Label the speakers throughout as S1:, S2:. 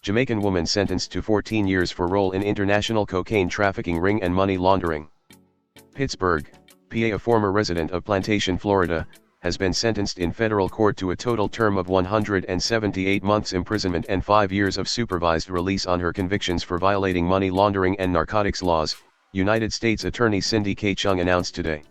S1: Jamaican woman sentenced to 14 years for role in international cocaine trafficking ring and money laundering. Pittsburgh, PA. A former resident of Plantation, Florida, has been sentenced in federal court to a total term of 178 months imprisonment and 5 years of supervised release on her convictions for violating money laundering and narcotics laws, United States Attorney Cindy K. Chung announced today.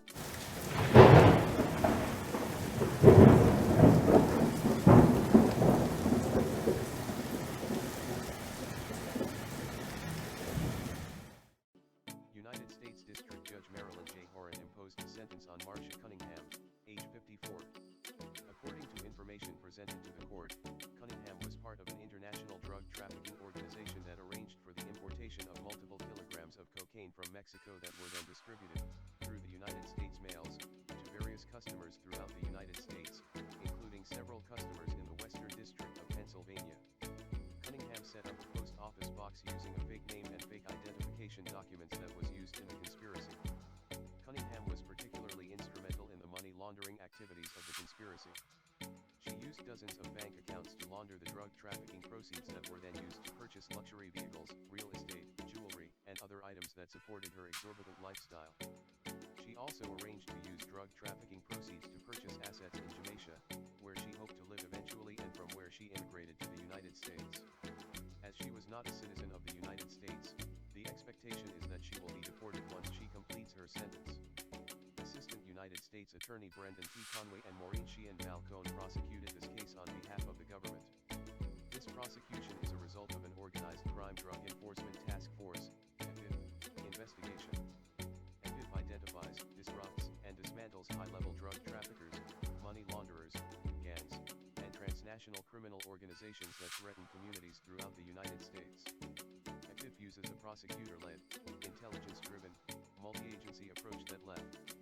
S1: United States District Judge Marilyn J. Horan imposed a sentence on Marcia Cunningham, age 54. According to information presented to the court, Cunningham was part of an international drug trafficking organization that arranged for the importation of multiple kilograms of cocaine from Mexico that were then distributed, through the United States mails, to various customers throughout the United States, including several customers in the Western District of Pennsylvania. Cunningham set up a post office box using a fake name and fake identification documents that was used in the conspiracy. Cunningham was particularly instrumental in the money laundering activities of the conspiracy. She used dozens of bank accounts to launder the drug trafficking proceeds that were then used to purchase luxury vehicles, real estate, jewelry, and other items that supported her exorbitant lifestyle. She also arranged to use drug trafficking proceeds to purchase assets in Jamaica, where she hoped to live eventually and from where she immigrated to the United States. As she was not a citizen of the United States, the expectation is that she will be deported once she completes her sentence. Assistant United States Attorney Brendan P. Conway and Maureen Sheehan Balcone prosecuted this case on behalf of the government. This prosecution is a result of an organized crime drug enforcement task force investigation. EPID identifies, disrupts, and dismantles high-level drug traffickers, money launderers, gangs, and transnational criminal organizations that threaten communities throughout the United States. EPID uses a prosecutor-led, intelligence-driven, multi-agency approach that left